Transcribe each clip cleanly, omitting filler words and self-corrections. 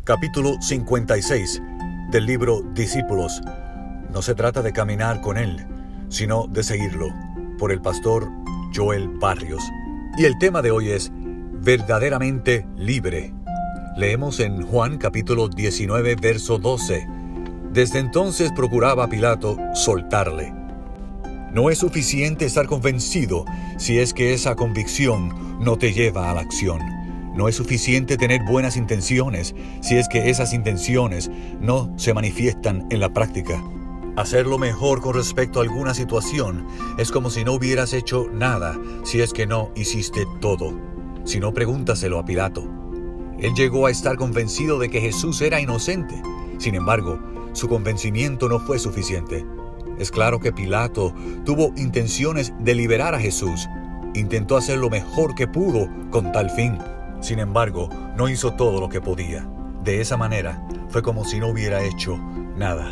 Capítulo 56 del libro Discípulos. No se trata de caminar con él, sino de seguirlo, por el pastor Joel Barrios. Y el tema de hoy es verdaderamente libre. Leemos en Juan capítulo 19, verso 12. Desde entonces procuraba Pilato soltarle. No es suficiente estar convencido si es que esa convicción no te lleva a la acción. No es suficiente tener buenas intenciones si es que esas intenciones no se manifiestan en la práctica. Hacerlo mejor con respecto a alguna situación es como si no hubieras hecho nada si es que no hiciste todo. Si no, pregúntaselo a Pilato. Él llegó a estar convencido de que Jesús era inocente. Sin embargo, su convencimiento no fue suficiente. Es claro que Pilato tuvo intenciones de liberar a Jesús. Intentó hacer lo mejor que pudo con tal fin. Sin embargo, no hizo todo lo que podía. De esa manera, fue como si no hubiera hecho nada.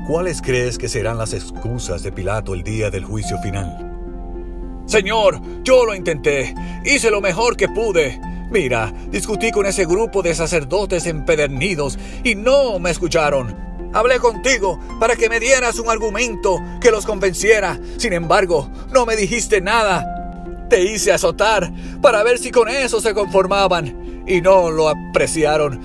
¿Cuáles crees que serán las excusas de Pilato el día del juicio final? Señor, yo lo intenté. Hice lo mejor que pude. Mira, discutí con ese grupo de sacerdotes empedernidos y no me escucharon. Hablé contigo para que me dieras un argumento que los convenciera. Sin embargo, no me dijiste nada. Te hice azotar para ver si con eso se conformaban y no lo apreciaron.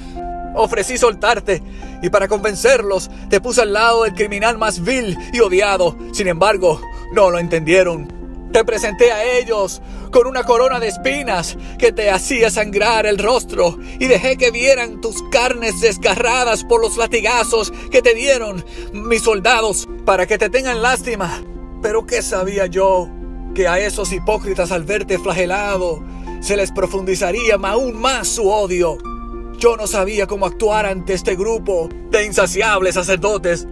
Ofrecí soltarte y para convencerlos te puse al lado del criminal más vil y odiado. Sin embargo, no lo entendieron. Te presenté a ellos con una corona de espinas que te hacía sangrar el rostro y dejé que vieran tus carnes desgarradas por los latigazos que te dieron mis soldados para que te tengan lástima. Pero ¿qué sabía yo? Que a esos hipócritas al verte flagelado se les profundizaría aún más su odio. Yo no sabía cómo actuar ante este grupo de insaciables sacerdotes.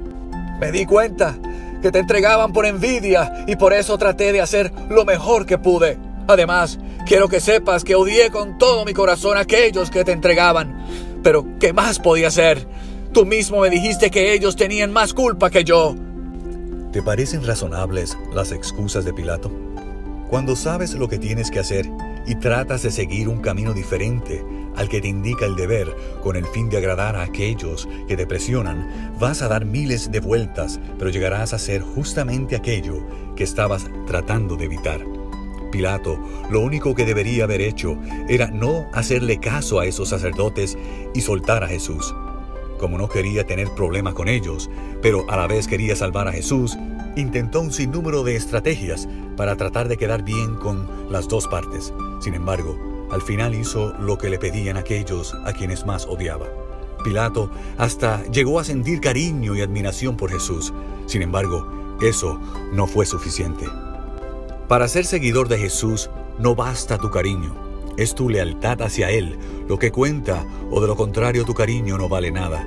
Me di cuenta que te entregaban por envidia y por eso traté de hacer lo mejor que pude. Además, quiero que sepas que odié con todo mi corazón a aquellos que te entregaban. Pero, ¿qué más podía hacer? Tú mismo me dijiste que ellos tenían más culpa que yo. ¿Te parecen razonables las excusas de Pilato? Cuando sabes lo que tienes que hacer y tratas de seguir un camino diferente al que te indica el deber con el fin de agradar a aquellos que te presionan, vas a dar miles de vueltas, pero llegarás a hacer justamente aquello que estabas tratando de evitar. Pilato lo único que debería haber hecho era no hacerle caso a esos sacerdotes y soltar a Jesús. Como no quería tener problemas con ellos, pero a la vez quería salvar a Jesús, intentó un sinnúmero de estrategias para tratar de quedar bien con las dos partes. Sin embargo, al final hizo lo que le pedían aquellos a quienes más odiaba. Pilato hasta llegó a sentir cariño y admiración por Jesús. Sin embargo, eso no fue suficiente. Para ser seguidor de Jesús no basta tu cariño. Es tu lealtad hacia Él lo que cuenta, o de lo contrario tu cariño no vale nada.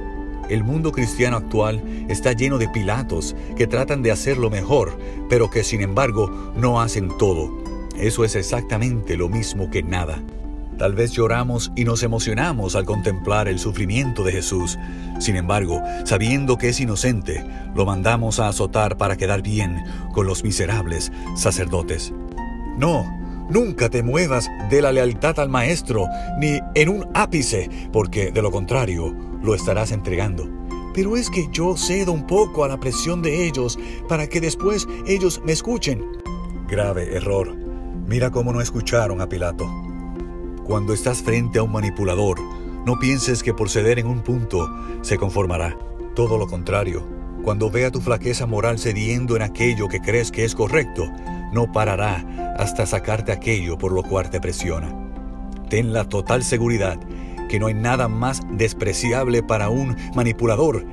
El mundo cristiano actual está lleno de Pilatos que tratan de hacer lo mejor, pero que sin embargo no hacen todo. Eso es exactamente lo mismo que nada. Tal vez lloramos y nos emocionamos al contemplar el sufrimiento de Jesús. Sin embargo, sabiendo que es inocente, lo mandamos a azotar para quedar bien con los miserables sacerdotes. No, nunca te muevas de la lealtad al Maestro, ni en un ápice, porque de lo contrario, lo estarás entregando. Pero es que yo cedo un poco a la presión de ellos para que después ellos me escuchen. Grave error. Mira cómo no escucharon a Pilato. Cuando estás frente a un manipulador, no pienses que por ceder en un punto se conformará. Todo lo contrario. Cuando vea tu flaqueza moral cediendo en aquello que crees que es correcto, no parará hasta sacarte aquello por lo cual te presiona. Ten la total seguridad que no hay nada más despreciable para un manipulador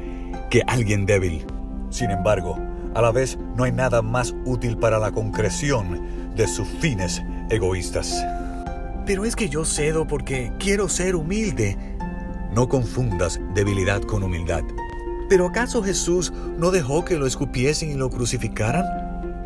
que alguien débil. Sin embargo, a la vez no hay nada más útil para la concreción de sus fines egoístas. Pero es que yo cedo porque quiero ser humilde. No confundas debilidad con humildad. ¿Pero acaso Jesús no dejó que lo escupiesen y lo crucificaran?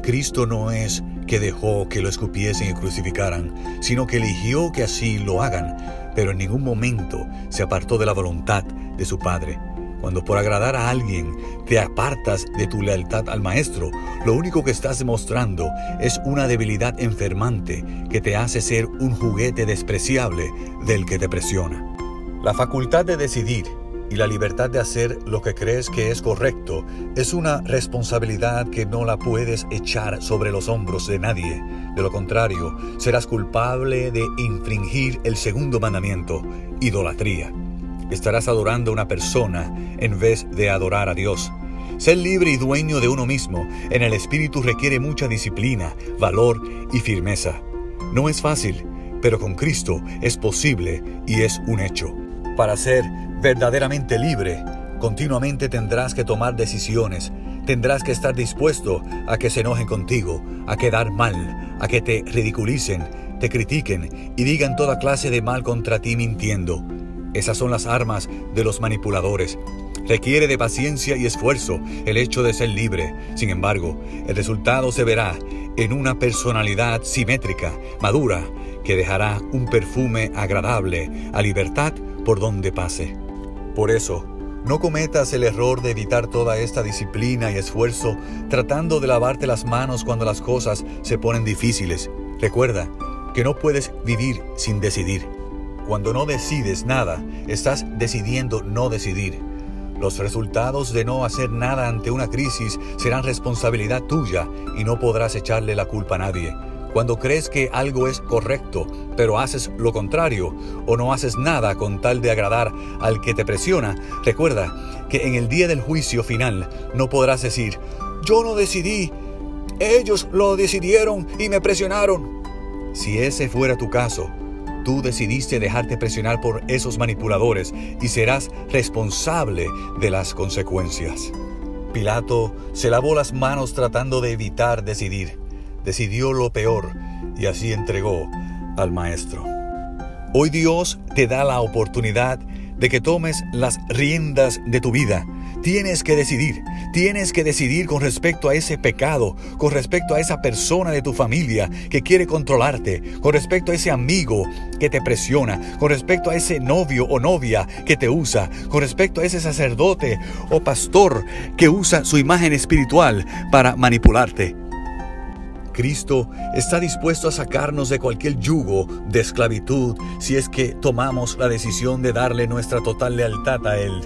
Cristo no es que dejó que lo escupiesen y crucificaran, sino que eligió que así lo hagan, pero en ningún momento se apartó de la voluntad de su Padre. Cuando por agradar a alguien te apartas de tu lealtad al Maestro, lo único que estás demostrando es una debilidad enfermante que te hace ser un juguete despreciable del que te presiona. La facultad de decidir y la libertad de hacer lo que crees que es correcto es una responsabilidad que no la puedes echar sobre los hombros de nadie. De lo contrario, serás culpable de infringir el segundo mandamiento, idolatría. Estarás adorando a una persona en vez de adorar a Dios. Ser libre y dueño de uno mismo en el espíritu requiere mucha disciplina, valor y firmeza. No es fácil, pero con Cristo es posible y es un hecho. Para ser verdaderamente libre, continuamente tendrás que tomar decisiones. Tendrás que estar dispuesto a que se enojen contigo, a quedar mal, a que te ridiculicen, te critiquen y digan toda clase de mal contra ti mintiendo. Esas son las armas de los manipuladores. Requiere de paciencia y esfuerzo el hecho de ser libre. Sin embargo, el resultado se verá en una personalidad simétrica, madura, que dejará un perfume agradable a libertad por donde pase. Por eso, no cometas el error de evitar toda esta disciplina y esfuerzo tratando de lavarte las manos cuando las cosas se ponen difíciles. Recuerda que no puedes vivir sin decidir. Cuando no decides nada, estás decidiendo no decidir. Los resultados de no hacer nada ante una crisis serán responsabilidad tuya y no podrás echarle la culpa a nadie. Cuando crees que algo es correcto, pero haces lo contrario o no haces nada con tal de agradar al que te presiona, recuerda que en el día del juicio final no podrás decir: yo no decidí, ellos lo decidieron y me presionaron. Si ese fuera tu caso, tú decidiste dejarte presionar por esos manipuladores y serás responsable de las consecuencias. Pilato se lavó las manos tratando de evitar decidir. Decidió lo peor y así entregó al Maestro. Hoy Dios te da la oportunidad de que tomes las riendas de tu vida. Tienes que decidir con respecto a ese pecado, con respecto a esa persona de tu familia que quiere controlarte, con respecto a ese amigo que te presiona, con respecto a ese novio o novia que te usa, con respecto a ese sacerdote o pastor que usa su imagen espiritual para manipularte. Cristo está dispuesto a sacarnos de cualquier yugo de esclavitud si es que tomamos la decisión de darle nuestra total lealtad a Él.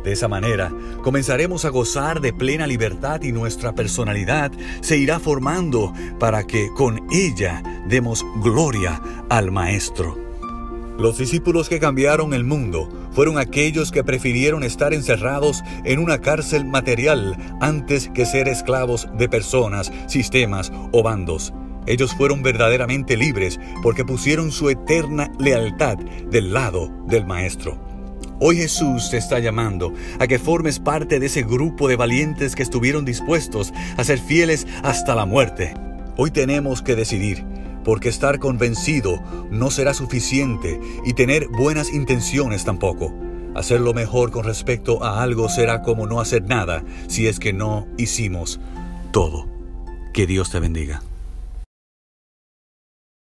De esa manera, comenzaremos a gozar de plena libertad y nuestra personalidad se irá formando para que con ella demos gloria al Maestro. Los discípulos que cambiaron el mundo fueron aquellos que prefirieron estar encerrados en una cárcel material antes que ser esclavos de personas, sistemas o bandos. Ellos fueron verdaderamente libres porque pusieron su eterna lealtad del lado del Maestro. Hoy Jesús te está llamando a que formes parte de ese grupo de valientes que estuvieron dispuestos a ser fieles hasta la muerte. Hoy tenemos que decidir, porque estar convencido no será suficiente y tener buenas intenciones tampoco. Hacerlo mejor con respecto a algo será como no hacer nada si es que no hicimos todo. Que Dios te bendiga.